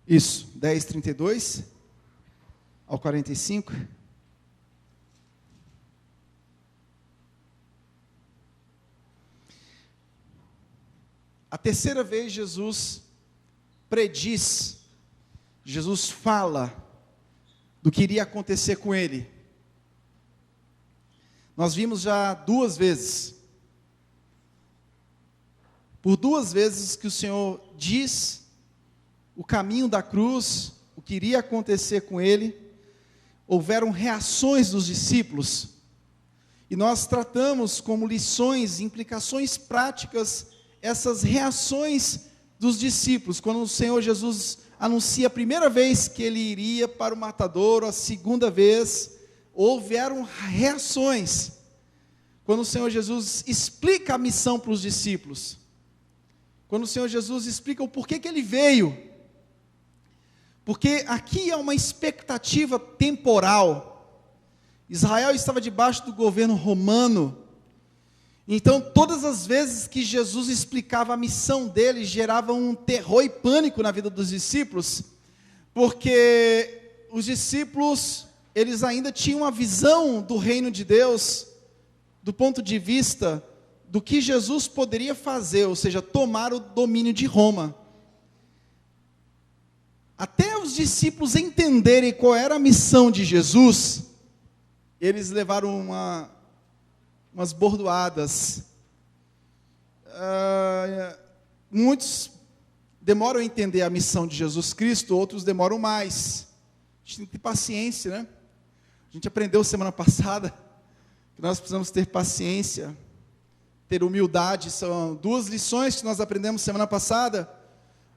Isso, 10:32 ao 45. A terceira vez Jesus prediz, Jesus fala do que iria acontecer com ele. Nós vimos já duas vezes. Por duas vezes que o Senhor diz o caminho da cruz, o que iria acontecer com ele, houveram reações dos discípulos. E nós tratamos como lições, implicações práticas, essas reações dos discípulos. Quando o Senhor Jesus anuncia a primeira vez que ele iria para o matadouro, a segunda vez, houveram reações. Quando o Senhor Jesus explica a missão para os discípulos, quando o Senhor Jesus explica o porquê que ele veio, porque aqui há uma expectativa temporal. Israel estava debaixo do governo romano, então todas as vezes que Jesus explicava a missão dele, gerava um terror e pânico na vida dos discípulos, porque os discípulos, eles ainda tinham uma visão do reino de Deus, do ponto de vista do que Jesus poderia fazer, ou seja, tomar o domínio de Roma. Até os discípulos entenderem qual era a missão de Jesus, eles levaram umas bordoadas. Muitos demoram a entender a missão de Jesus Cristo, outros demoram mais. A gente tem que ter paciência, né? A gente aprendeu semana passada que nós precisamos ter paciência, ter humildade. São duas lições que nós aprendemos semana passada.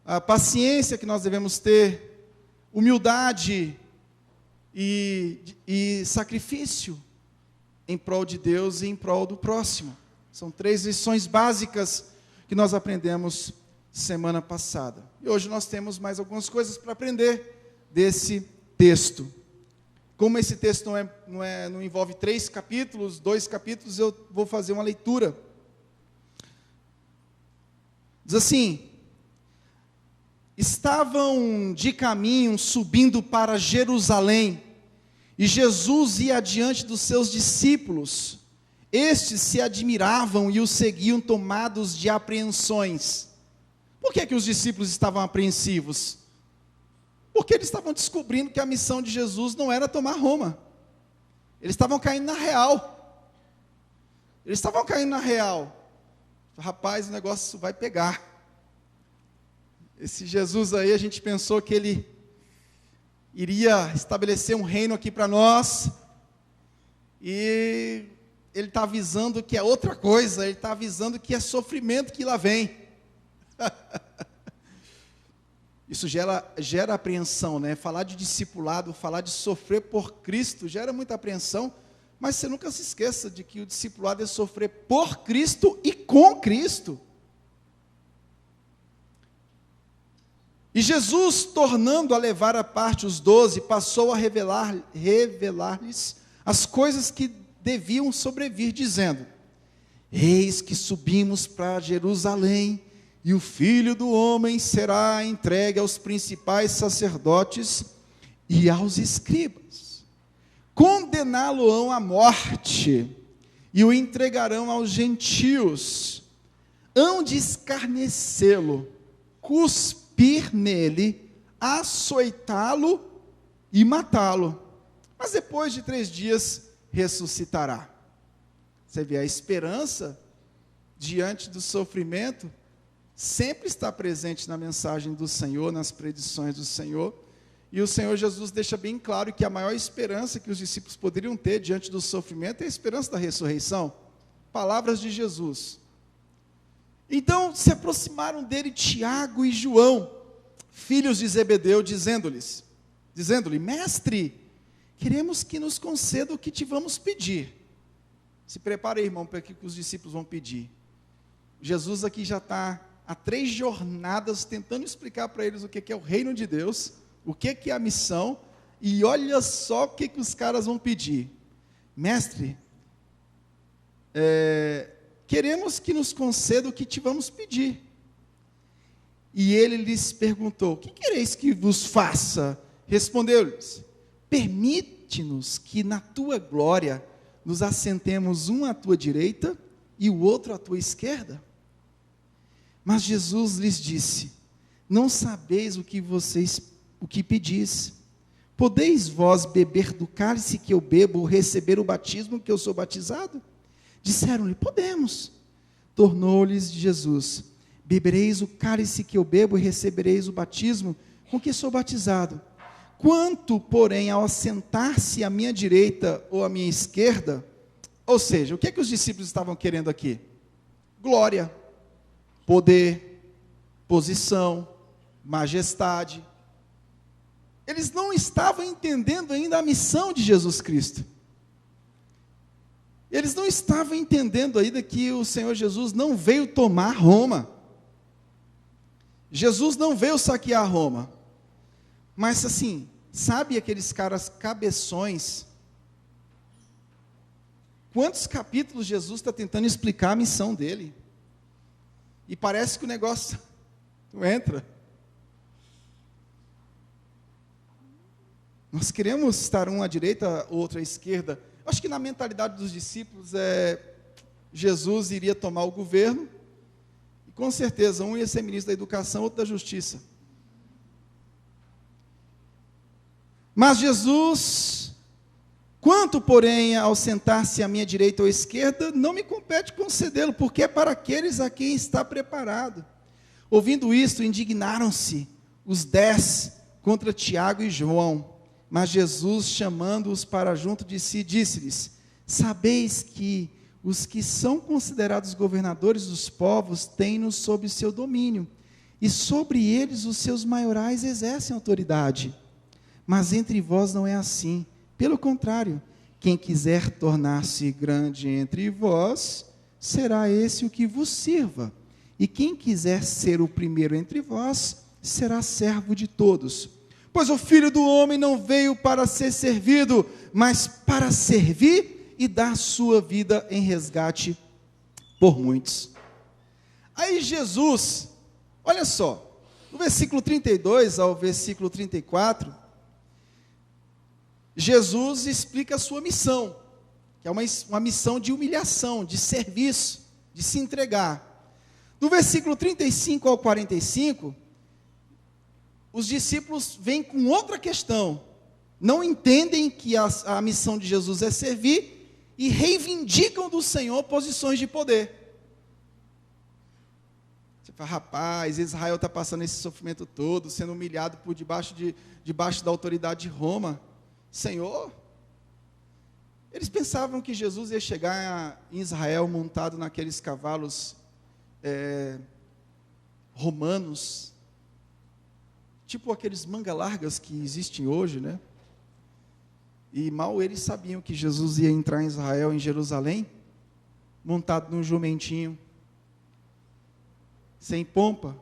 A paciência que nós devemos ter, humildade e sacrifício em prol de Deus e em prol do próximo. São três lições básicas que nós aprendemos semana passada. E hoje nós temos mais algumas coisas para aprender desse texto. Como esse texto não envolve 3 capítulos, 2 capítulos, eu vou fazer uma leitura. Diz assim: estavam de caminho subindo para Jerusalém, e Jesus ia adiante dos seus discípulos. Estes se admiravam e o seguiam tomados de apreensões. Por que os discípulos estavam apreensivos? Porque eles estavam descobrindo que a missão de Jesus não era tomar Roma. Eles estavam caindo na real. Rapaz, o negócio vai pegar. Esse Jesus aí, a gente pensou que ele iria estabelecer um reino aqui para nós, e ele está avisando que é outra coisa, ele está avisando que é sofrimento que lá vem. Isso gera apreensão, né? Falar de discipulado, falar de sofrer por Cristo, gera muita apreensão, mas você nunca se esqueça de que o discipulado é sofrer por Cristo e com Cristo. E Jesus, tornando a levar à parte os 12, passou a revelar-lhes as coisas que deviam sobrevir, dizendo: eis que subimos para Jerusalém, e o Filho do Homem será entregue aos principais sacerdotes e aos escribas. Condená-lo-ão à morte, e o entregarão aos gentios. Hão de escarnecê-lo, cuspir nele, açoitá-lo e matá-lo. Mas depois de 3 dias ressuscitará. Você vê, a esperança diante do sofrimento sempre está presente na mensagem do Senhor, nas predições do Senhor. E o Senhor Jesus deixa bem claro que a maior esperança que os discípulos poderiam ter diante do sofrimento é a esperança da ressurreição. Palavras de Jesus. Então se aproximaram dele Tiago e João, filhos de Zebedeu, dizendo-lhe: mestre, queremos que nos conceda o que te vamos pedir. Se prepare, irmão, para o que os discípulos vão pedir. Jesus aqui já está há 3 jornadas tentando explicar para eles o que é o reino de Deus, o que é a missão, e olha só o que os caras vão pedir. Mestre, queremos que nos conceda o que te vamos pedir. E ele lhes perguntou: que quereis que vos faça? Respondeu-lhes: permite-nos que na tua glória nos assentemos um à tua direita e o outro à tua esquerda. Mas Jesus lhes disse: não sabeis o que pedis. Podeis vós beber do cálice que eu bebo ou receber o batismo que eu sou batizado? Disseram-lhe: podemos. Tornou-lhes Jesus: bebereis o cálice que eu bebo e recebereis o batismo com que sou batizado. Quanto, porém, ao assentar-se à minha direita ou à minha esquerda, ou seja, o que é que os discípulos estavam querendo aqui? Glória, poder, posição, majestade. Eles não estavam entendendo ainda a missão de Jesus Cristo. Eles não estavam entendendo ainda que o Senhor Jesus não veio tomar Roma. Jesus não veio saquear Roma. Mas assim, sabe aqueles caras cabeções? Quantos capítulos Jesus está tentando explicar a missão dele? E parece que o negócio não entra. Nós queremos estar um à direita, outro à esquerda. Acho que na mentalidade dos discípulos, Jesus iria tomar o governo, e com certeza um ia ser ministro da educação, outro da justiça. Mas Jesus, quanto porém ao sentar-se à minha direita ou à esquerda, não me compete concedê-lo, porque é para aqueles a quem está preparado. Ouvindo isto, indignaram-se os 10 contra Tiago e João. Mas Jesus, chamando-os para junto de si, disse-lhes: sabeis que os que são considerados governadores dos povos têm-nos sob seu domínio, e sobre eles os seus maiorais exercem autoridade. Mas entre vós não é assim. Pelo contrário, quem quiser tornar-se grande entre vós, será esse o que vos sirva. E quem quiser ser o primeiro entre vós, será servo de todos. Pois o Filho do Homem não veio para ser servido, mas para servir e dar sua vida em resgate por muitos. Aí Jesus, olha só, no versículo 32 ao versículo 34, Jesus explica a sua missão, que é uma missão de humilhação, de serviço, de se entregar. Do versículo 35 ao 45, os discípulos vêm com outra questão, não entendem que a missão de Jesus é servir e reivindicam do Senhor posições de poder. Você fala: rapaz, Israel está passando esse sofrimento todo, sendo humilhado por debaixo da autoridade de Roma. Senhor, eles pensavam que Jesus ia chegar em Israel montado naqueles cavalos romanos, tipo aqueles manga largas que existem hoje, né? E mal eles sabiam que Jesus ia entrar em Israel, em Jerusalém, montado num jumentinho, sem pompa.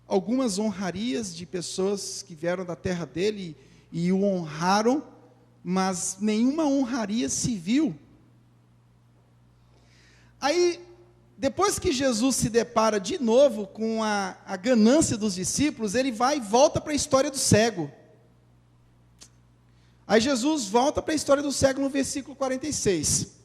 Algumas honrarias de pessoas que vieram da terra dele e o honraram, mas nenhuma honraria civil. Aí, depois que Jesus se depara de novo com a ganância dos discípulos, ele vai e volta para a história do cego. Aí Jesus volta para a história do cego no versículo 46.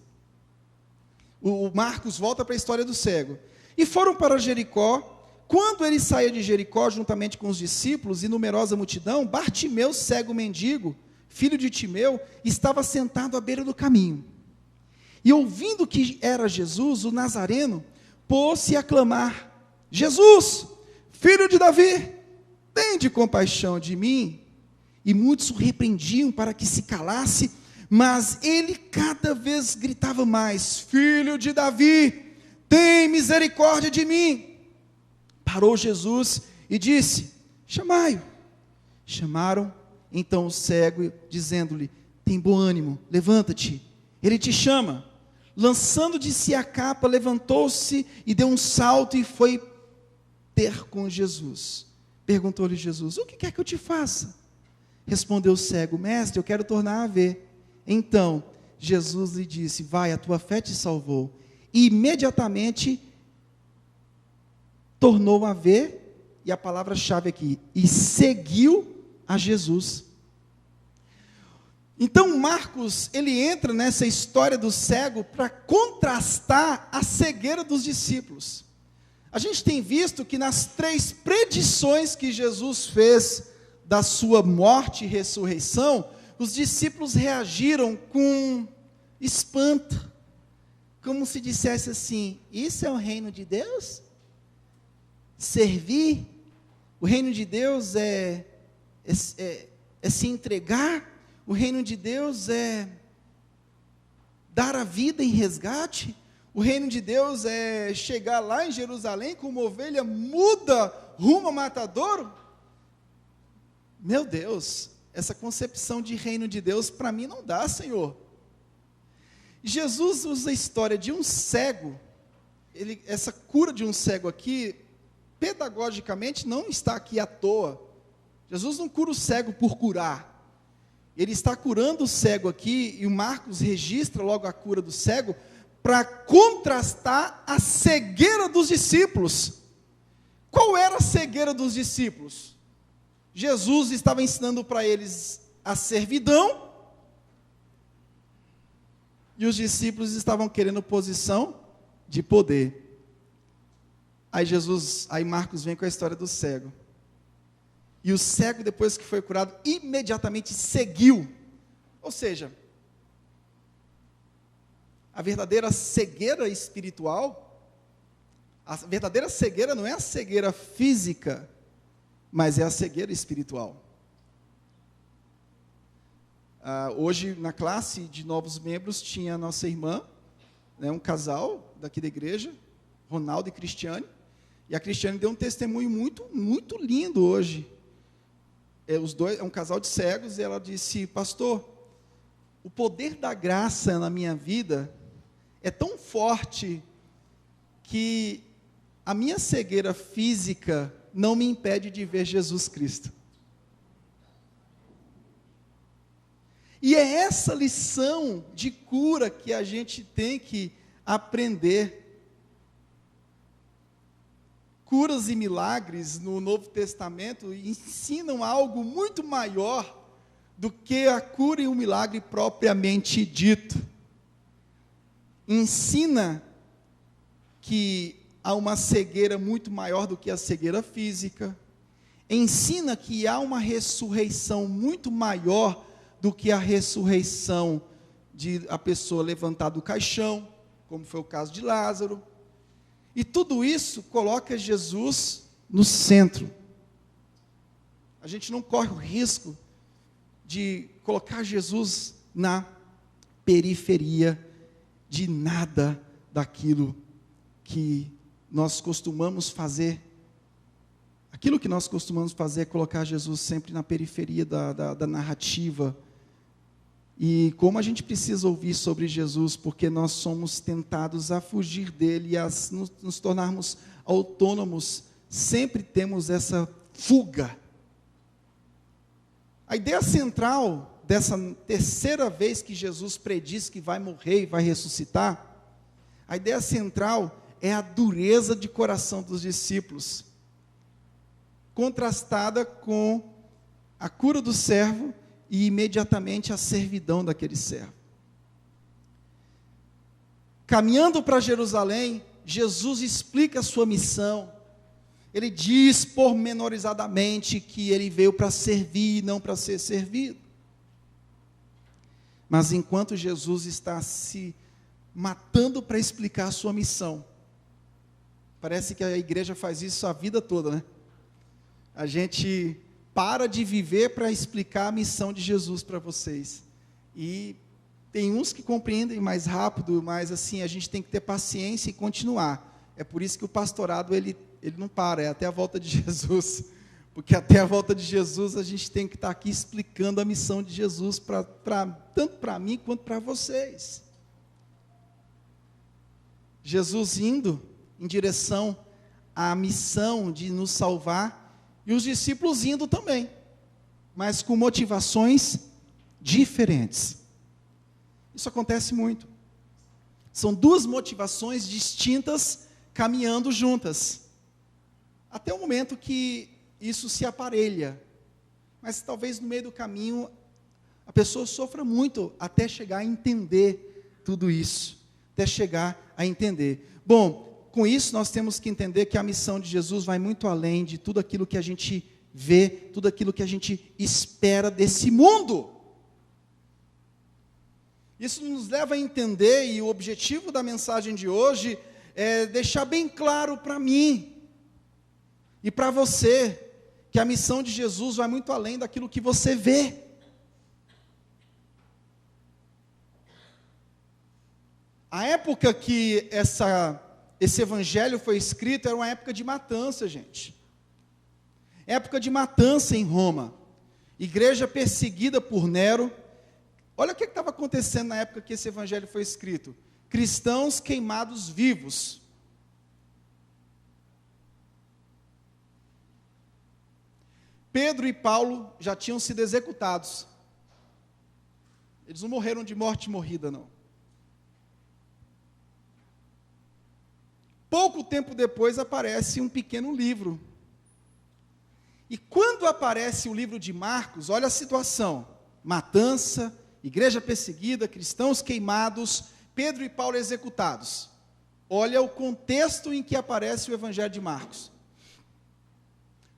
O Marcos volta para a história do cego. E foram para Jericó. Quando ele saía de Jericó, juntamente com os discípulos e numerosa multidão, Bartimeu, cego mendigo, filho de Timeu, estava sentado à beira do caminho. E ouvindo que era Jesus, o Nazareno, pôs-se a clamar: Jesus, filho de Davi, tende compaixão de mim. E muitos o repreendiam para que se calasse, mas ele cada vez gritava mais: filho de Davi, tem misericórdia de mim. Parou Jesus e disse: chamai-o. Chamaram então o cego, dizendo-lhe: tem bom ânimo, levanta-te, ele te chama. Lançando de si a capa, levantou-se e deu um salto e foi ter com Jesus. Perguntou-lhe Jesus: o que quer que eu te faça? Respondeu o cego: mestre, eu quero tornar a ver. Então Jesus lhe disse: vai, a tua fé te salvou. E imediatamente tornou a ver, e a palavra-chave aqui, e seguiu a Jesus. Então Marcos, ele entra nessa história do cego para contrastar a cegueira dos discípulos. A gente tem visto que nas 3 predições que Jesus fez da sua morte e ressurreição, os discípulos reagiram com espanto, como se dissesse assim: isso é o reino de Deus? Servir? O reino de Deus é se entregar? O reino de Deus é dar a vida em resgate? O reino de Deus é chegar lá em Jerusalém com uma ovelha muda rumo ao matadouro? Meu Deus, essa concepção de reino de Deus para mim não dá, Senhor. Jesus usa a história de um cego, essa cura de um cego aqui, pedagogicamente não está aqui à toa. Jesus não cura o cego por curar. Ele está curando o cego aqui, e o Marcos registra logo a cura do cego, para contrastar a cegueira dos discípulos. Qual era a cegueira dos discípulos? Jesus estava ensinando para eles a servidão, e os discípulos estavam querendo posição de poder. Aí Marcos vem com a história do cego. E o cego, depois que foi curado, imediatamente seguiu. Ou seja, a verdadeira cegueira espiritual, a verdadeira cegueira não é a cegueira física, mas é a cegueira espiritual. Hoje, na classe de novos membros, tinha a nossa irmã, né, um casal daqui da igreja, Ronaldo e Cristiane, e a Cristiane deu um testemunho muito, muito lindo hoje. Os dois, é um casal de cegos, e ela disse: pastor, o poder da graça na minha vida é tão forte que a minha cegueira física não me impede de ver Jesus Cristo. E é essa lição de cura que a gente tem que aprender. Curas e milagres no Novo Testamento ensinam algo muito maior do que a cura e o milagre propriamente dito. Ensina que há uma cegueira muito maior do que a cegueira física. Ensina que há uma ressurreição muito maior do que a ressurreição de a pessoa levantar do caixão, como foi o caso de Lázaro. E tudo isso coloca Jesus no centro. A gente não corre o risco de colocar Jesus na periferia de nada daquilo que nós costumamos fazer. Aquilo que nós costumamos fazer é colocar Jesus sempre na periferia da narrativa. E como a gente precisa ouvir sobre Jesus, porque nós somos tentados a fugir dele e a nos tornarmos autônomos, sempre temos essa fuga. A ideia central dessa terceira vez que Jesus prediz que vai morrer e vai ressuscitar, a ideia central é a dureza de coração dos discípulos, contrastada com a cura do servo e imediatamente a servidão daquele servo. Caminhando para Jerusalém, Jesus explica a sua missão. Ele diz pormenorizadamente que ele veio para servir e não para ser servido. Mas enquanto Jesus está se matando para explicar a sua missão, parece que a igreja faz isso a vida toda, né? A gente para de viver para explicar a missão de Jesus para vocês. E tem uns que compreendem mais rápido, mas assim, a gente tem que ter paciência e continuar. É por isso que o pastorado, ele não para, é até a volta de Jesus. Porque até a volta de Jesus, a gente tem que estar aqui explicando a missão de Jesus, tanto para mim quanto para vocês. Jesus indo em direção à missão de nos salvar, e os discípulos indo também, mas com motivações diferentes. Isso acontece muito. São duas motivações distintas caminhando juntas. Até o momento que isso se aparelha. Mas talvez no meio do caminho a pessoa sofra muito até chegar a entender tudo isso. Até chegar a entender. Bom, com isso nós temos que entender que a missão de Jesus vai muito além de tudo aquilo que a gente vê, tudo aquilo que a gente espera desse mundo. Isso nos leva a entender, e o objetivo da mensagem de hoje é deixar bem claro para mim e para você, que a missão de Jesus vai muito além daquilo que você vê. A época que esse evangelho foi escrito era uma época de matança, gente. Época de matança em Roma. Igreja perseguida por Nero. Olha o que estava acontecendo na época que esse evangelho foi escrito. Cristãos queimados vivos. Pedro e Paulo já tinham sido executados. Eles não morreram de morte morrida, não. Pouco tempo depois aparece um pequeno livro. E quando aparece o livro de Marcos, olha a situação. Matança, igreja perseguida, cristãos queimados, Pedro e Paulo executados. Olha o contexto em que aparece o evangelho de Marcos.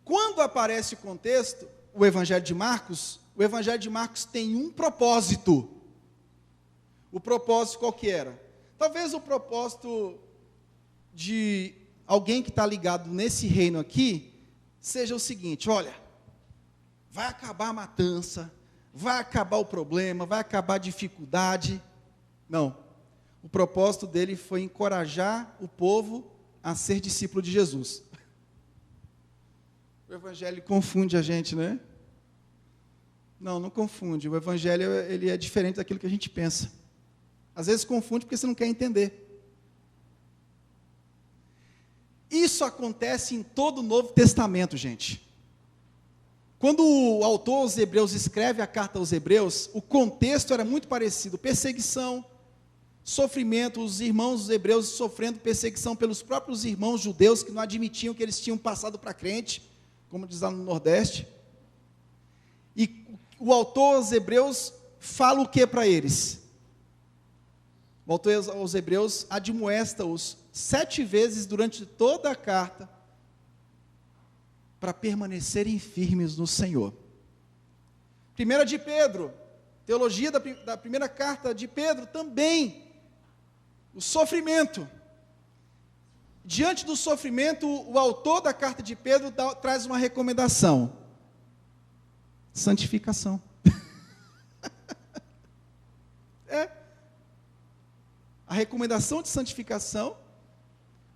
Quando aparece o contexto, o evangelho de Marcos tem um propósito. O propósito qual que era? Talvez o propósito de alguém que está ligado nesse reino aqui, seja o seguinte: olha, vai acabar a matança, vai acabar o problema, vai acabar a dificuldade. Não, o propósito dele foi encorajar o povo a ser discípulo de Jesus. O evangelho confunde a gente, né? Não confunde, o evangelho ele é diferente daquilo que a gente pensa. Às vezes confunde porque você não quer entender. Isso acontece em todo o Novo Testamento, gente. Quando o autor aos Hebreus escreve a carta aos Hebreus, o contexto era muito parecido: perseguição, sofrimento, os irmãos hebreus sofrendo perseguição pelos próprios irmãos judeus que não admitiam que eles tinham passado para crente, como diz lá no Nordeste. E o autor aos Hebreus fala o que para eles? O autor aos Hebreus admoesta-os 7 vezes durante toda a carta para permanecerem firmes no Senhor. 1 de Pedro, teologia da primeira carta de Pedro também, o sofrimento. Diante do sofrimento, o autor da carta de Pedro traz uma recomendação: santificação. A recomendação de santificação.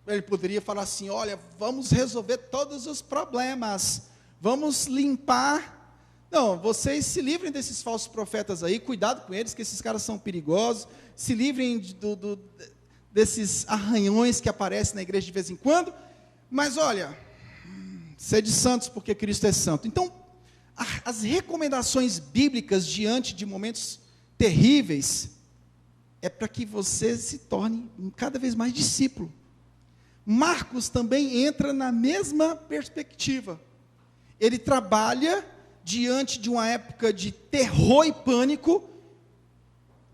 Ele poderia falar assim: olha, vamos resolver todos os problemas, vamos limpar. Não, vocês se livrem desses falsos profetas aí, cuidado com eles, que esses caras são perigosos, se livrem desses arranhões que aparecem na igreja de vez em quando, mas olha, sede santos porque Cristo é santo. Então, as recomendações bíblicas diante de momentos terríveis, é para que você se torne cada vez mais discípulo. Marcos também entra na mesma perspectiva. Ele trabalha diante de uma época de terror e pânico,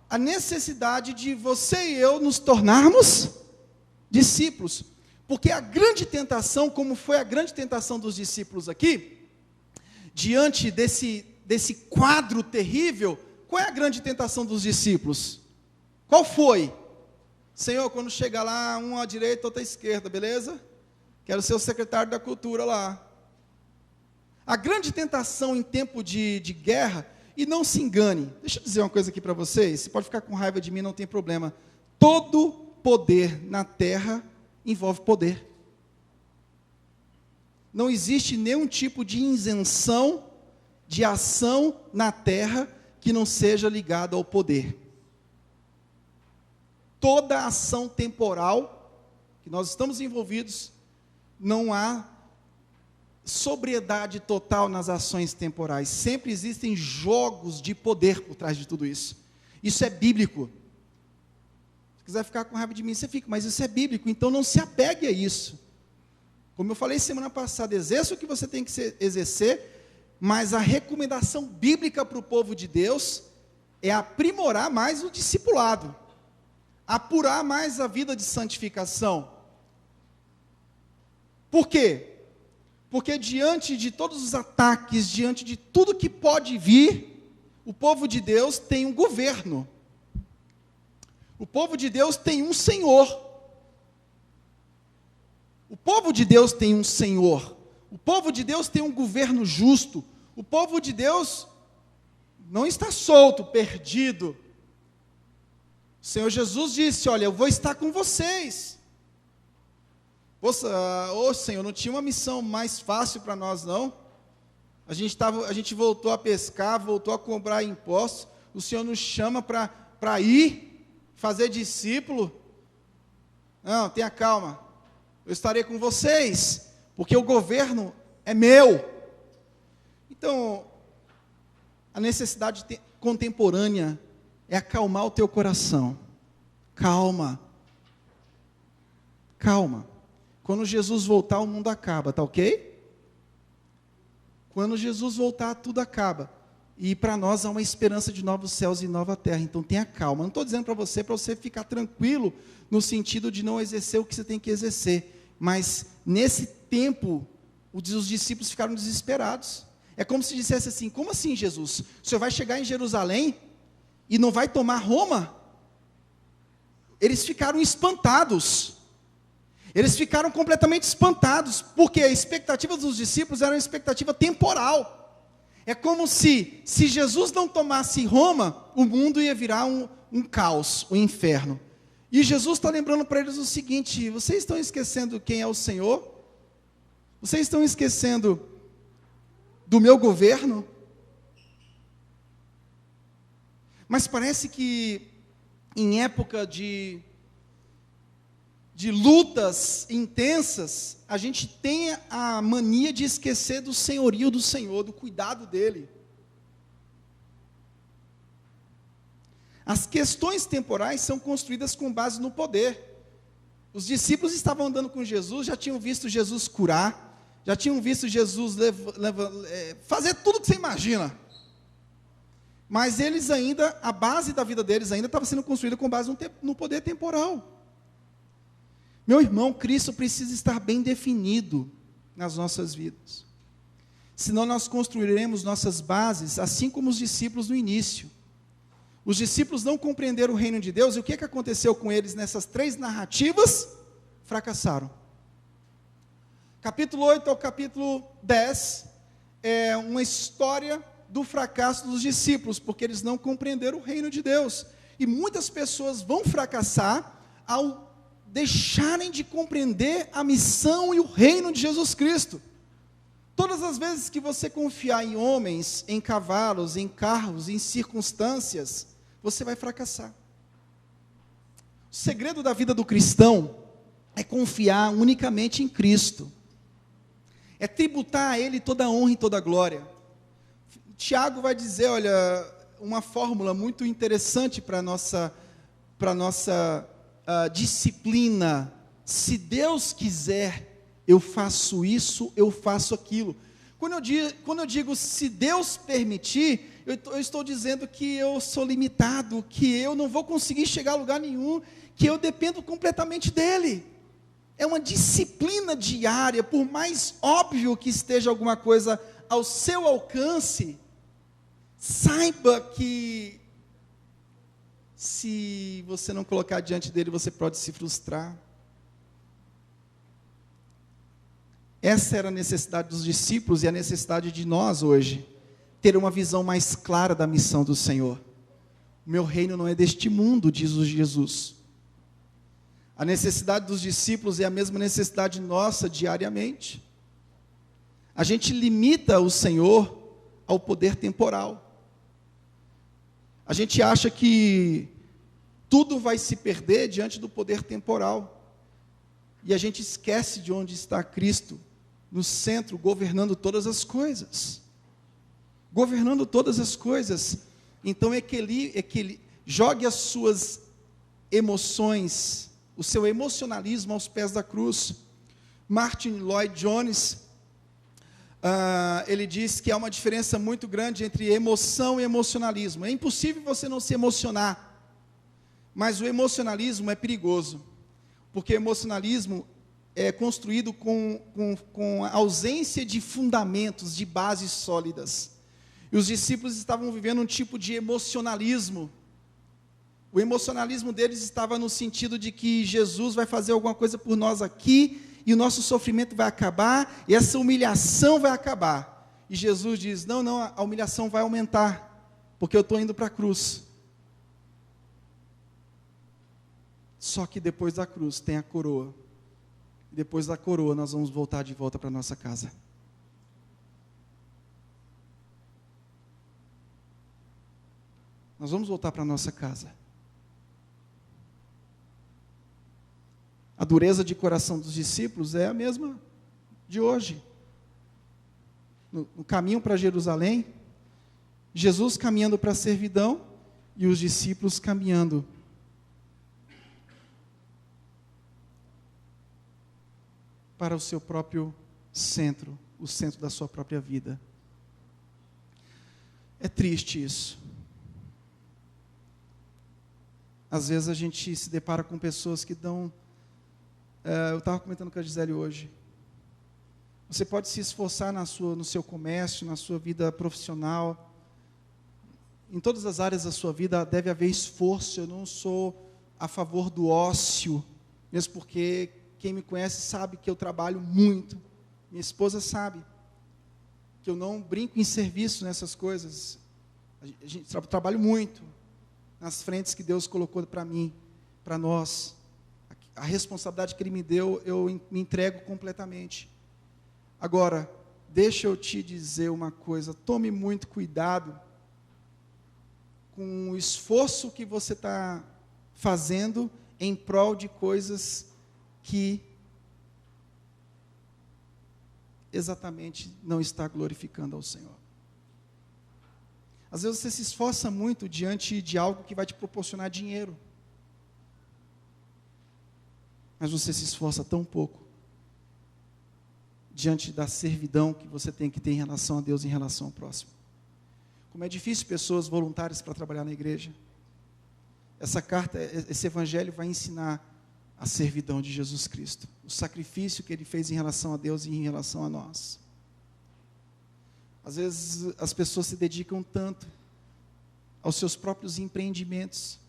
a necessidade de você e eu nos tornarmos discípulos. Porque a grande tentação, como foi a grande tentação dos discípulos aqui, diante desse quadro terrível, qual é a grande tentação dos discípulos? Qual foi? Senhor, quando chegar lá, um à direita, outro à esquerda, beleza? Quero ser o secretário da cultura lá. A grande tentação em tempo de guerra, e não se engane, deixa eu dizer uma coisa aqui para vocês, você pode ficar com raiva de mim, não tem problema. Todo poder na terra envolve poder. Não existe nenhum tipo de isenção de ação na terra que não seja ligada ao poder. Toda ação temporal que nós estamos envolvidos, não há sobriedade total nas ações temporais. Sempre existem jogos de poder por trás de tudo isso. Isso é bíblico. Se quiser ficar com raiva de mim, você fica, mas isso é bíblico, então não se apegue a isso. Como eu falei semana passada, exerça o que você tem que exercer, mas a recomendação bíblica para o povo de Deus é aprimorar mais o discipulado, apurar mais a vida de santificação. Por quê? Porque diante de todos os ataques, diante de tudo que pode vir, o povo de Deus tem um governo. O povo de Deus tem um Senhor. O povo de Deus tem um Senhor. O povo de Deus tem um governo justo. O povo de Deus não está solto, perdido. O Senhor Jesus disse: olha, eu vou estar com vocês. Ô Senhor, não tinha uma missão mais fácil para nós, não? A gente voltou a pescar, voltou a cobrar impostos. O Senhor nos chama para ir, fazer discípulo. Não, tenha calma. Eu estarei com vocês, porque o governo é meu. Então, a necessidade contemporânea é acalmar o teu coração. Calma. Calma. Quando Jesus voltar, o mundo acaba, tá ok? Quando Jesus voltar, tudo acaba. E para nós há uma esperança de novos céus e nova terra. Então tenha calma. Não estou dizendo para você ficar tranquilo, no sentido de não exercer o que você tem que exercer. Mas nesse tempo, os discípulos ficaram desesperados. É como se dissesse assim: como assim, Jesus? O Senhor vai chegar em Jerusalém e não vai tomar Roma? Eles ficaram espantados. Eles ficaram completamente espantados, porque a expectativa dos discípulos era uma expectativa temporal. É como se Jesus não tomasse Roma, o mundo ia virar um caos, um inferno. E Jesus está lembrando para eles o seguinte: vocês estão esquecendo quem é o Senhor? Vocês estão esquecendo do meu governo? Mas parece que em época de lutas intensas, a gente tem a mania de esquecer do senhorio do Senhor, do cuidado dEle. As questões temporais são construídas com base no poder. Os discípulos estavam andando com Jesus, já tinham visto Jesus curar, já tinham visto Jesus fazer tudo que você imagina. Mas eles ainda, a base da vida deles ainda estava sendo construída com base no poder temporal. Meu irmão, Cristo precisa estar bem definido nas nossas vidas. Senão nós construiremos nossas bases assim como os discípulos no início. Os discípulos não compreenderam o reino de Deus, e o que aconteceu com eles nessas 3 narrativas? Fracassaram. Capítulo 8 ao capítulo 10 é uma história do fracasso dos discípulos, porque eles não compreenderam o reino de Deus. E muitas pessoas vão fracassar ao deixarem de compreender a missão e o reino de Jesus Cristo. Todas as vezes que você confiar em homens, em cavalos, em carros, em circunstâncias, você vai fracassar. O segredo da vida do cristão é confiar unicamente em Cristo. É tributar a Ele toda a honra e toda a glória. Tiago vai dizer, olha, uma fórmula muito interessante para a nossa disciplina: se Deus quiser, eu faço isso, eu faço aquilo. Quando eu digo se Deus permitir, eu estou dizendo que eu sou limitado, que eu não vou conseguir chegar a lugar nenhum, que eu dependo completamente dEle. É uma disciplina diária, por mais óbvio que esteja alguma coisa ao seu alcance, saiba que se você não colocar diante dele, você pode se frustrar. Essa era a necessidade dos discípulos e a necessidade de nós hoje, ter uma visão mais clara da missão do Senhor. O meu reino não é deste mundo, diz o Jesus. A necessidade dos discípulos é a mesma necessidade nossa diariamente. A gente limita o Senhor ao poder temporal. A gente acha que tudo vai se perder diante do poder temporal. E a gente esquece de onde está Cristo, no centro, governando todas as coisas. Governando todas as coisas. Então jogue as suas emoções, o seu emocionalismo aos pés da cruz. Martin Lloyd Jones, ele diz que há uma diferença muito grande entre emoção e emocionalismo. É impossível você não se emocionar, mas o emocionalismo é perigoso, porque o emocionalismo é construído com a ausência de fundamentos, de bases sólidas. E os discípulos estavam vivendo um tipo de emocionalismo. O emocionalismo deles estava no sentido de que Jesus vai fazer alguma coisa por nós aqui, e o nosso sofrimento vai acabar, e essa humilhação vai acabar. E Jesus diz, não, a humilhação vai aumentar, porque eu estou indo para a cruz. Só que depois da cruz tem a coroa. E depois da coroa nós vamos voltar de volta para a nossa casa. Nós vamos voltar para a nossa casa. A dureza de coração dos discípulos é a mesma de hoje. No caminho para Jerusalém, Jesus caminhando para a servidão e os discípulos caminhando para o seu próprio centro, o centro da sua própria vida. É triste isso. Às vezes a gente se depara com pessoas que dão... eu estava comentando com a Gisele hoje. Você pode se esforçar no seu comércio, na sua vida profissional. Em todas as áreas da sua vida deve haver esforço. Eu não sou a favor do ócio, mesmo porque quem me conhece sabe que eu trabalho muito. Minha esposa sabe que eu não brinco em serviço nessas coisas. Eu trabalho muito nas frentes que Deus colocou para mim, para nós. A responsabilidade que Ele me deu, eu me entrego completamente. Agora, deixa eu te dizer uma coisa, tome muito cuidado com o esforço que você está fazendo em prol de coisas que exatamente não está glorificando ao Senhor. Às vezes você se esforça muito diante de algo que vai te proporcionar dinheiro, mas você se esforça tão pouco diante da servidão que você tem que ter em relação a Deus, em relação ao próximo. Como é difícil pessoas voluntárias para trabalhar na igreja. Essa carta, esse evangelho vai ensinar a servidão de Jesus Cristo, o sacrifício que Ele fez em relação a Deus e em relação a nós. Às vezes as pessoas se dedicam tanto aos seus próprios empreendimentos,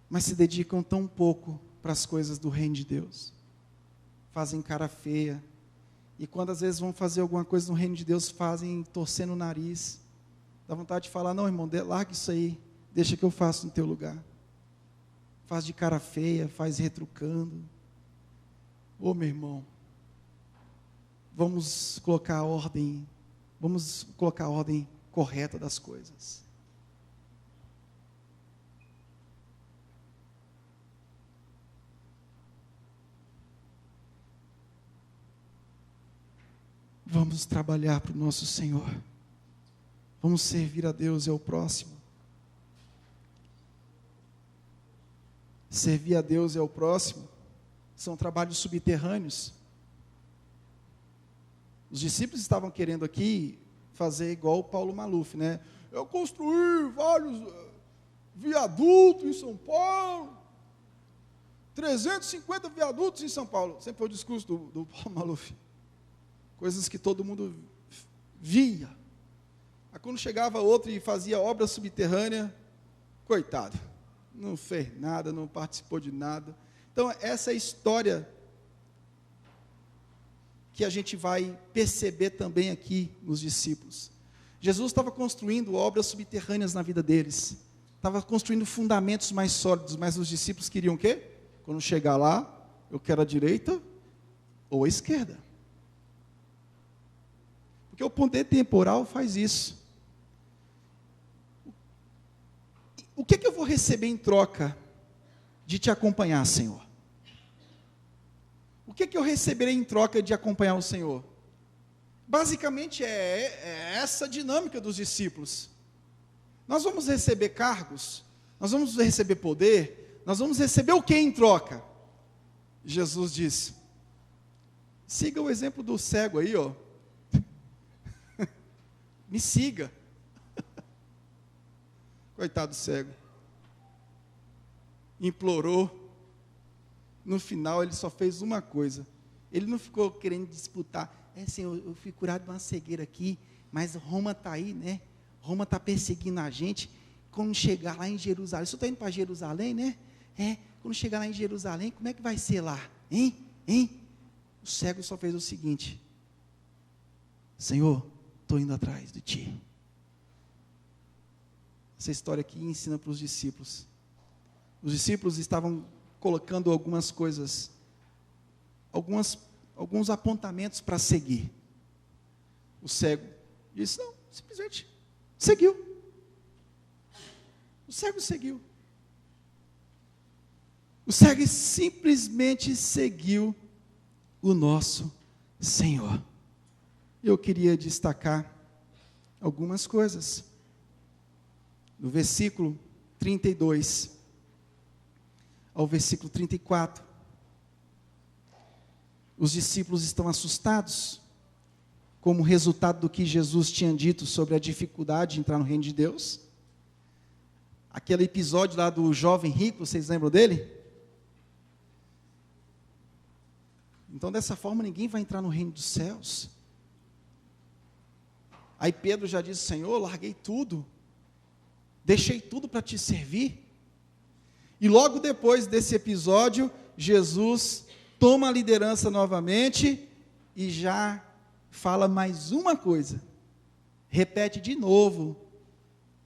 mas se dedicam tão pouco para as coisas do reino de Deus. Fazem cara feia, e quando às vezes vão fazer alguma coisa no reino de Deus, fazem torcendo o nariz. Dá vontade de falar, não irmão, larga isso aí, deixa que eu faço no teu lugar. Faz de cara feia, faz retrucando. Ô meu irmão, vamos colocar a ordem correta das coisas. Vamos trabalhar para o nosso Senhor. Vamos servir a Deus e ao próximo. Servir a Deus e ao próximo são trabalhos subterrâneos. Os discípulos estavam querendo aqui fazer igual o Paulo Maluf, né? Eu construí vários viadutos em São Paulo, 350 viadutos em São Paulo. Sempre foi o discurso do Paulo Maluf. Coisas que todo mundo via. Aí quando chegava outro e fazia obra subterrânea, coitado, não fez nada, não participou de nada. Então essa é a história que a gente vai perceber também aqui nos discípulos. Jesus estava construindo obras subterrâneas na vida deles, estava construindo fundamentos mais sólidos, mas os discípulos queriam o quê? Quando chegar lá, eu quero a direita ou a esquerda. Porque o poder temporal faz isso. O que eu vou receber em troca de te acompanhar, Senhor? O que eu receberei em troca de acompanhar o Senhor? Basicamente é essa dinâmica dos discípulos. Nós vamos receber cargos, nós vamos receber poder, nós vamos receber o que em troca? Jesus disse: siga o exemplo do cego aí, ó. Me siga. Coitado do cego. Implorou. No final ele só fez uma coisa. Ele não ficou querendo disputar. Senhor, eu fui curado de uma cegueira aqui, mas Roma está aí, né? Roma está perseguindo a gente. Quando chegar lá em Jerusalém, você está indo para Jerusalém, né? Quando chegar lá em Jerusalém, como é que vai ser lá? Hein? O cego só fez o seguinte: Senhor, estou indo atrás de ti. Essa história aqui ensina para os discípulos. Os discípulos estavam colocando algumas coisas, alguns apontamentos para seguir. O cego disse: não, simplesmente seguiu. O cego seguiu. O cego simplesmente seguiu o nosso Senhor. Eu queria destacar algumas coisas. No versículo 32 ao versículo 34, os discípulos estão assustados, como resultado do que Jesus tinha dito sobre a dificuldade de entrar no reino de Deus. Aquele episódio lá do jovem rico, vocês lembram dele? Então, dessa forma, ninguém vai entrar no reino dos céus. Aí Pedro já disse: Senhor, larguei tudo, deixei tudo para te servir. E logo depois desse episódio, Jesus toma a liderança novamente e já fala mais uma coisa. Repete de novo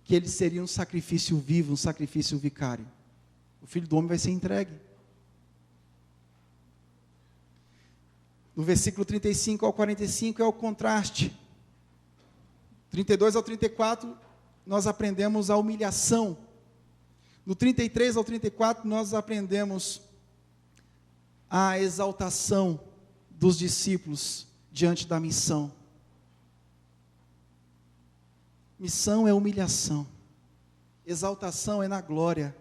que ele seria um sacrifício vivo, um sacrifício vicário. O Filho do Homem vai ser entregue. No versículo 35 ao 45 é o contraste. 32 ao 34, nós aprendemos a humilhação. No 33 ao 34, nós aprendemos a exaltação dos discípulos diante da missão. Missão é humilhação. Exaltação é na glória.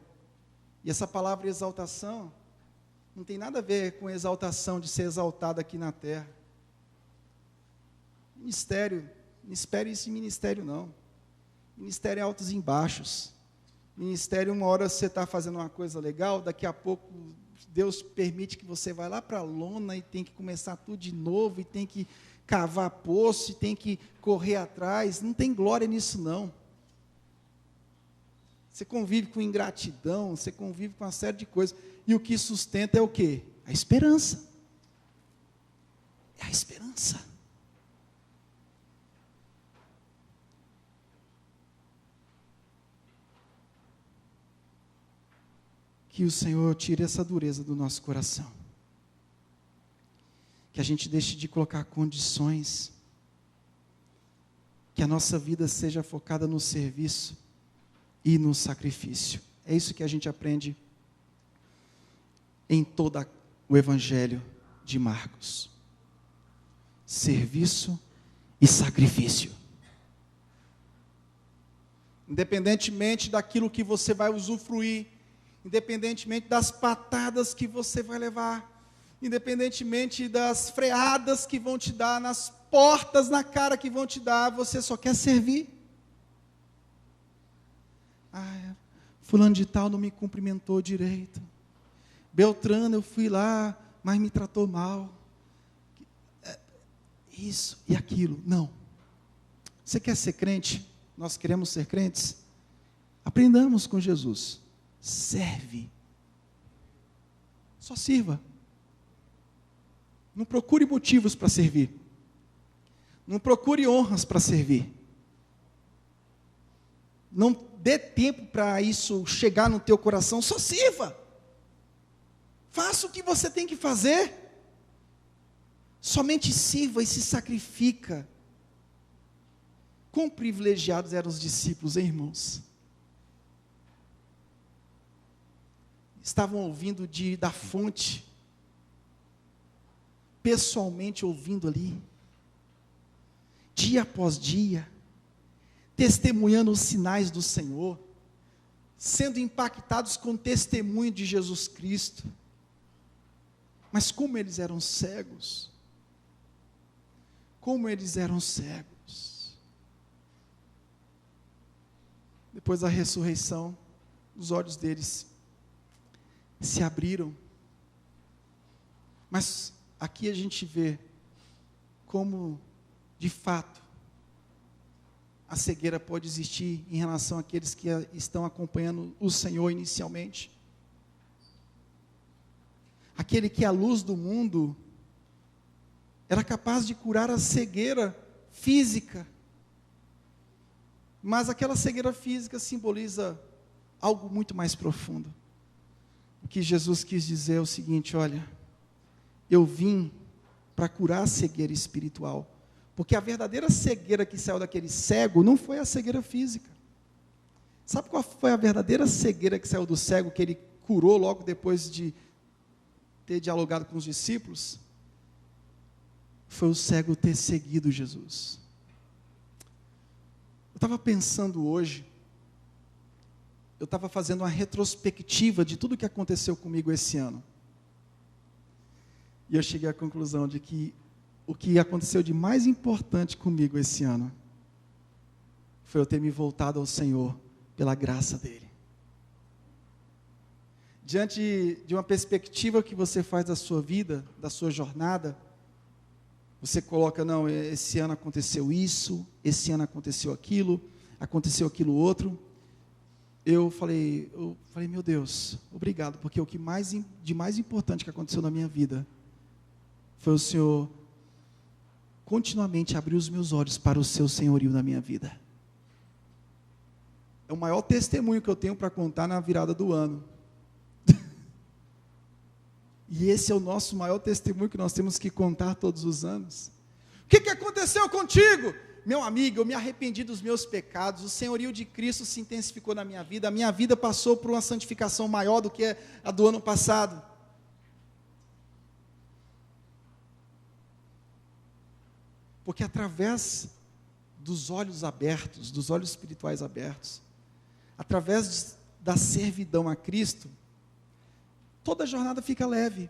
E essa palavra exaltação não tem nada a ver com exaltação de ser exaltado aqui na terra. Ministério, não espere esse ministério não. Ministério é altos e baixos. Ministério, uma hora você está fazendo uma coisa legal, daqui a pouco Deus permite que você vá lá para a lona e tem que começar tudo de novo, e tem que cavar poço, e tem que correr atrás. Não tem glória nisso não. Você convive com ingratidão, você convive com uma série de coisas, e o que sustenta é o quê? A esperança. É a esperança. Que o Senhor tire essa dureza do nosso coração. Que a gente deixe de colocar condições. Que a nossa vida seja focada no serviço e no sacrifício. É isso que a gente aprende em todo o Evangelho de Marcos. Serviço e sacrifício. Independentemente daquilo que você vai usufruir, independentemente das patadas que você vai levar, independentemente das freadas que vão te dar, nas portas na cara que vão te dar, você só quer servir. Fulano de tal não me cumprimentou direito. Beltrano, eu fui lá, mas me tratou mal. Isso e aquilo. Não. Você quer ser crente? Nós queremos ser crentes? Aprendamos com Jesus. Serve. Só sirva. Não procure motivos para servir. Não procure honras para servir. Não dê tempo para isso chegar no teu coração. Só sirva. Faça o que você tem que fazer. Somente sirva e se sacrifica. Quão privilegiados eram os discípulos, hein, irmãos? Estavam ouvindo da fonte, pessoalmente ouvindo ali, dia após dia, testemunhando os sinais do Senhor, sendo impactados com o testemunho de Jesus Cristo. Mas como eles eram cegos, como eles eram cegos. Depois da ressurreição, os olhos deles se abriram. Mas aqui a gente vê como, de fato, a cegueira pode existir em relação àqueles que estão acompanhando o Senhor inicialmente. Aquele que é a luz do mundo era capaz de curar a cegueira física, mas aquela cegueira física simboliza algo muito mais profundo. O que Jesus quis dizer é o seguinte: olha, eu vim para curar a cegueira espiritual, porque a verdadeira cegueira que saiu daquele cego não foi a cegueira física. Sabe qual foi a verdadeira cegueira que saiu do cego, que ele curou logo depois de ter dialogado com os discípulos? Foi o cego ter seguido Jesus. Eu estava pensando hoje, eu estava fazendo uma retrospectiva de tudo que aconteceu comigo esse ano. E eu cheguei à conclusão de que o que aconteceu de mais importante comigo esse ano foi eu ter me voltado ao Senhor pela graça dEle. Diante de uma perspectiva que você faz da sua vida, da sua jornada, você coloca, não, esse ano aconteceu isso, esse ano aconteceu aquilo outro. Eu falei, meu Deus, obrigado, porque o que de mais importante que aconteceu na minha vida foi o Senhor continuamente abrir os meus olhos para o seu senhorio na minha vida. É o maior testemunho que eu tenho para contar na virada do ano. E esse é o nosso maior testemunho que nós temos que contar todos os anos. O que aconteceu contigo? Meu amigo, eu me arrependi dos meus pecados, o senhorio de Cristo se intensificou na minha vida, a minha vida passou por uma santificação maior do que a do ano passado. Porque através dos olhos abertos, dos olhos espirituais abertos, através da servidão a Cristo, toda a jornada fica leve.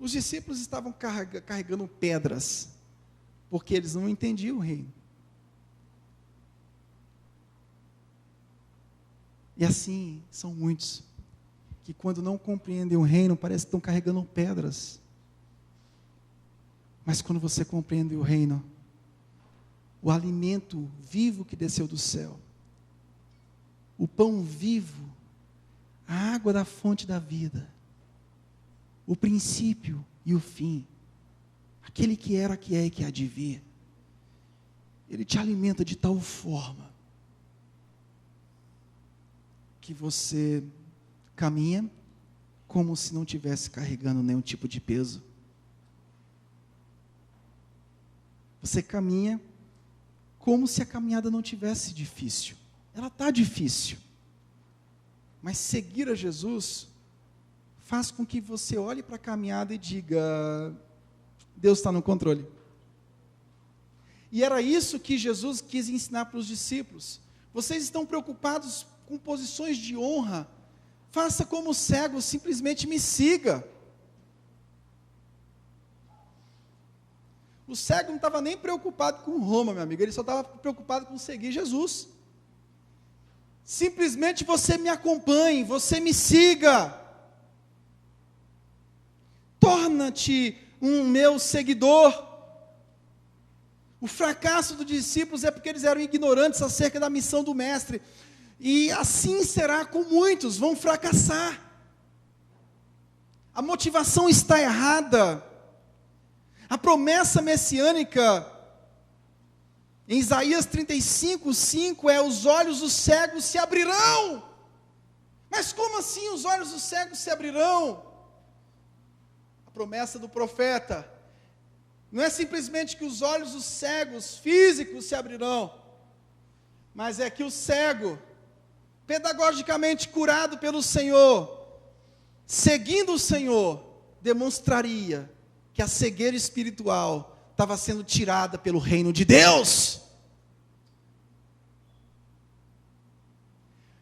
Os discípulos estavam carregando pedras, porque eles não entendiam o reino. E assim são muitos, que quando não compreendem o reino, parece que estão carregando pedras. Mas quando você compreende o reino, o alimento vivo que desceu do céu, o pão vivo, a água da fonte da vida, o princípio e o fim, aquele que era, que é e que há de vir, ele te alimenta de tal forma que você caminha como se não tivesse carregando nenhum tipo de peso. Você caminha como se a caminhada não tivesse difícil. Ela está difícil, mas seguir a Jesus faz com que você olhe para a caminhada e diga: Deus está no controle. E era isso que Jesus quis ensinar para os discípulos. Vocês estão preocupados com posições de honra? Faça como o cego, simplesmente me siga. O cego não estava nem preocupado com Roma, meu amigo, ele só estava preocupado com seguir Jesus. Simplesmente você me acompanhe, você me siga. Torna-te um meu seguidor. O fracasso dos discípulos é porque eles eram ignorantes acerca da missão do mestre. E assim será com muitos, vão fracassar. A motivação está errada. A promessa messiânica, em Isaías 35:5, é: os olhos dos cegos se abrirão. Mas como assim os olhos dos cegos se abrirão? A promessa do profeta não é simplesmente que os olhos dos cegos físicos se abrirão, mas é que o cego, pedagogicamente curado pelo Senhor, seguindo o Senhor, demonstraria que a cegueira espiritual estava sendo tirada pelo reino de Deus.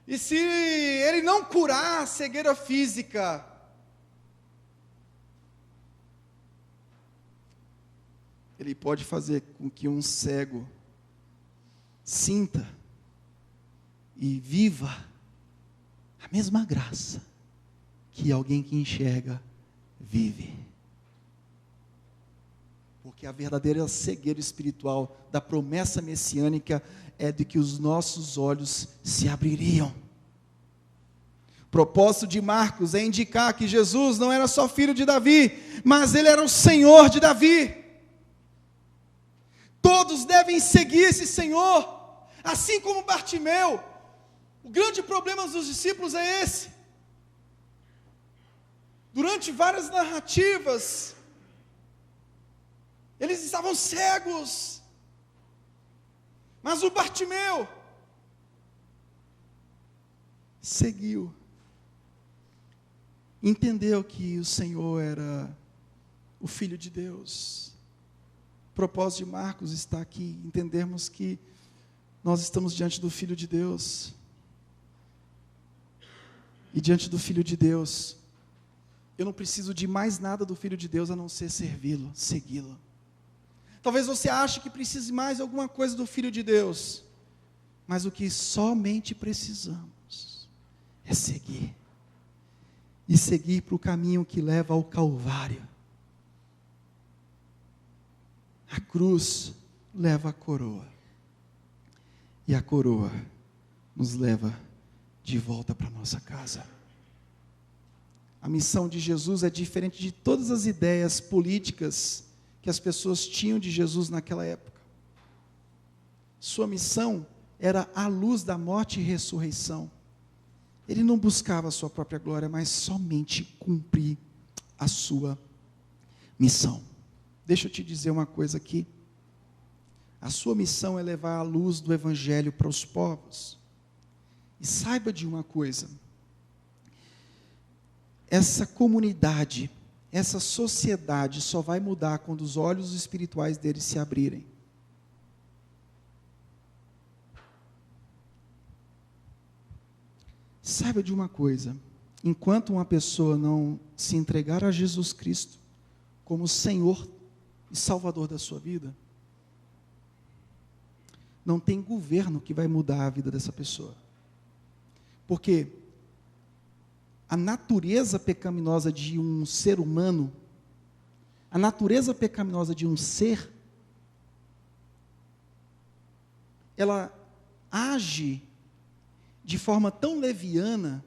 E se ele não curar a cegueira física, ele pode fazer com que um cego sinta e viva a mesma graça que alguém que enxerga vive. Porque a verdadeira cegueira espiritual da promessa messiânica é de que os nossos olhos se abririam. O propósito de Marcos é indicar que Jesus não era só filho de Davi, mas ele era o Senhor de Davi. Todos devem seguir esse Senhor, assim como Bartimeu. O grande problema dos discípulos é esse. Durante várias narrativas, eles estavam cegos, mas o Bartimeu seguiu, entendeu que o Senhor era o Filho de Deus. O propósito de Marcos está aqui, entendermos que nós estamos diante do Filho de Deus, e diante do Filho de Deus, eu não preciso de mais nada do Filho de Deus, a não ser servi-lo, segui-lo. Talvez você ache que precise mais alguma coisa do Filho de Deus, mas o que somente precisamos é seguir, e seguir para o caminho que leva ao Calvário. A cruz leva a coroa, e a coroa nos leva de volta para nossa casa. A missão de Jesus é diferente de todas as ideias políticas que as pessoas tinham de Jesus naquela época. Sua missão era a luz da morte e ressurreição. Ele não buscava a sua própria glória, mas somente cumprir a sua missão. Deixa eu te dizer uma coisa aqui. A sua missão é levar a luz do Evangelho para os povos. E saiba de uma coisa: essa comunidade, essa sociedade só vai mudar quando os olhos espirituais deles se abrirem. Saiba de uma coisa: enquanto uma pessoa não se entregar a Jesus Cristo como Senhor e Salvador da sua vida, não tem governo que vai mudar a vida dessa pessoa. Porque a natureza pecaminosa de um ser humano, a natureza pecaminosa de um ser, ela age de forma tão leviana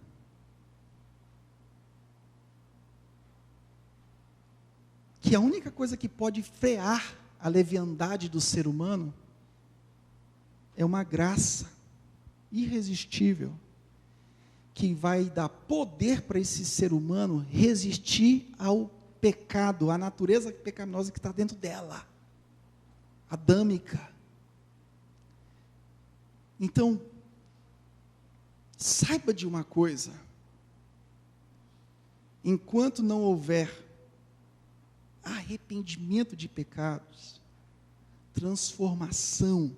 que a única coisa que pode frear a leviandade do ser humano é uma graça irresistível que vai dar poder para esse ser humano resistir ao pecado, à natureza pecaminosa que está dentro dela, adâmica. Então, saiba de uma coisa: enquanto não houver arrependimento de pecados, transformação,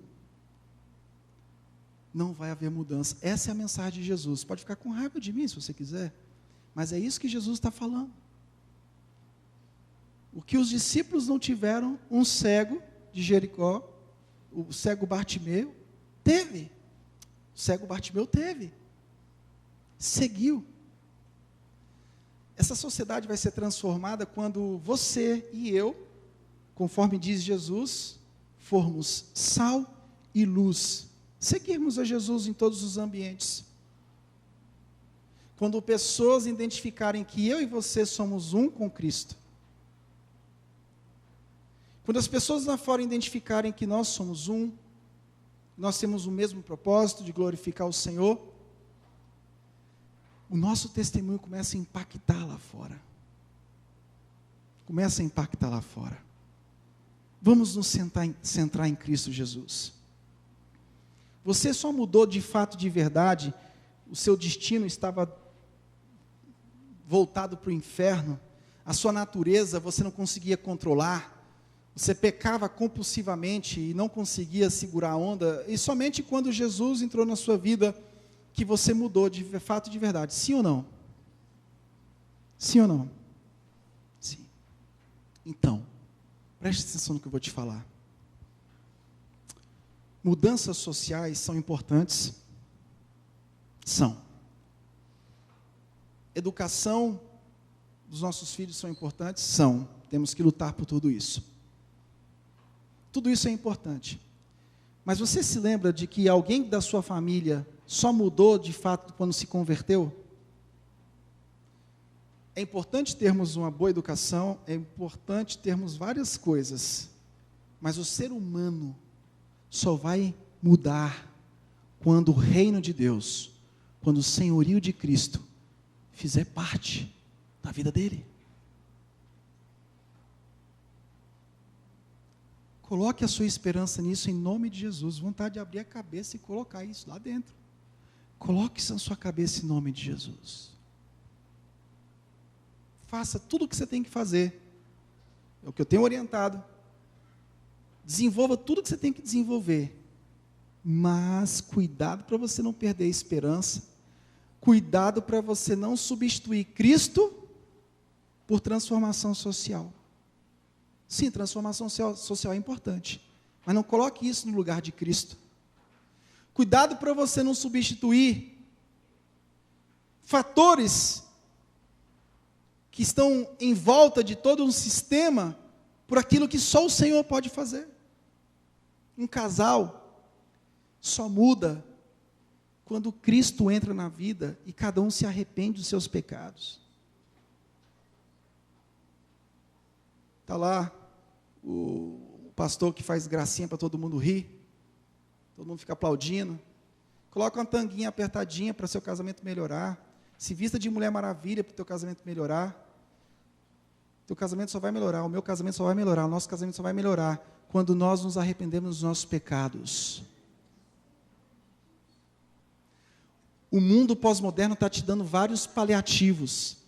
não vai haver mudança. Essa é a mensagem de Jesus. Pode ficar com raiva de mim se você quiser, mas é isso que Jesus está falando. O que os discípulos não tiveram, um cego de Jericó, o cego Bartimeu, teve. O cego Bartimeu teve. Seguiu. Essa sociedade vai ser transformada quando você e eu, conforme diz Jesus, formos sal e luz. Seguirmos a Jesus em todos os ambientes. Quando pessoas identificarem que eu e você somos um com Cristo. Quando as pessoas lá fora identificarem que nós somos um, nós temos o mesmo propósito de glorificar o Senhor, o nosso testemunho começa a impactar lá fora. Começa a impactar lá fora. Vamos nos centrar em Cristo Jesus. Você só mudou de fato, de verdade, o seu destino estava voltado para o inferno, a sua natureza você não conseguia controlar, você pecava compulsivamente e não conseguia segurar a onda, e somente quando Jesus entrou na sua vida, que você mudou de fato e de verdade. Sim ou não? Sim ou não? Sim. Então, preste atenção no que eu vou te falar. Mudanças sociais são importantes? São. Educação dos nossos filhos são importantes? São. Temos que lutar por tudo isso. Tudo isso é importante. Mas você se lembra de que alguém da sua família só mudou de fato quando se converteu? É importante termos uma boa educação, é importante termos várias coisas, mas o ser humano só vai mudar quando o reino de Deus, quando o senhorio de Cristo fizer parte da vida dele. Coloque a sua esperança nisso em nome de Jesus. Vontade de abrir a cabeça e colocar isso lá dentro. Coloque isso na sua cabeça em nome de Jesus. Faça tudo o que você tem que fazer. É o que eu tenho orientado. Desenvolva tudo o que você tem que desenvolver. Mas cuidado para você não perder a esperança. Cuidado para você não substituir Cristo por transformação social. Sim, transformação social é importante, mas não coloque isso no lugar de Cristo. Cuidado para você não substituir fatores que estão em volta de todo um sistema por aquilo que só o Senhor pode fazer. Um casal só muda quando Cristo entra na vida e cada um se arrepende dos seus pecados. Está lá o pastor que faz gracinha para todo mundo rir, todo mundo fica aplaudindo. Coloca uma tanguinha apertadinha para seu casamento melhorar. Se vista de Mulher Maravilha para o teu casamento melhorar. Teu casamento só vai melhorar, o meu casamento só vai melhorar, o nosso casamento só vai melhorar quando nós nos arrependemos dos nossos pecados. O mundo pós-moderno está te dando vários paliativos.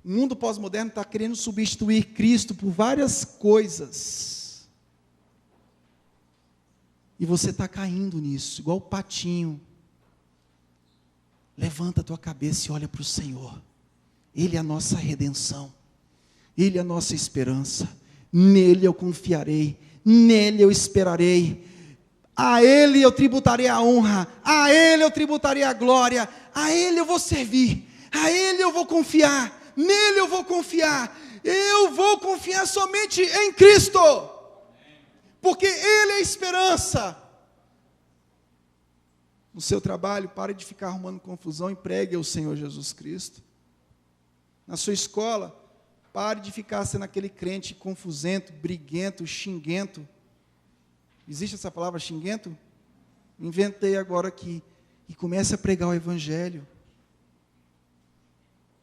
O mundo pós-moderno está querendo substituir Cristo por várias coisas. E você está caindo nisso, igual o patinho. Levanta a tua cabeça e olha para o Senhor. Ele é a nossa redenção. Ele é a nossa esperança. Nele eu confiarei. Nele eu esperarei. A Ele eu tributarei a honra. A Ele eu tributarei a glória. A Ele eu vou servir. A Ele eu vou confiar. Nele eu vou confiar. Eu vou confiar somente em Cristo. Porque Ele é a esperança. No seu trabalho, pare de ficar arrumando confusão e pregue ao Senhor Jesus Cristo. Na sua escola, pare de ficar sendo aquele crente confusento, briguento, xinguento. Existe essa palavra xinguento? Inventei agora aqui. E comece a pregar o Evangelho.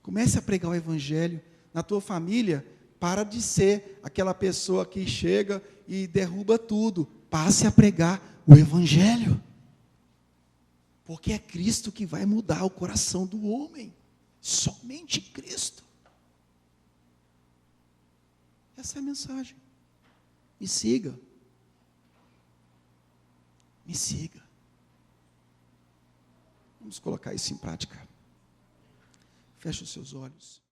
Comece a pregar o Evangelho. Na tua família, para de ser aquela pessoa que chega e derruba tudo. Passe a pregar o Evangelho. Porque é Cristo que vai mudar o coração do homem. Somente Cristo. Essa é a mensagem. Me siga. Me siga. Vamos colocar isso em prática. Feche os seus olhos.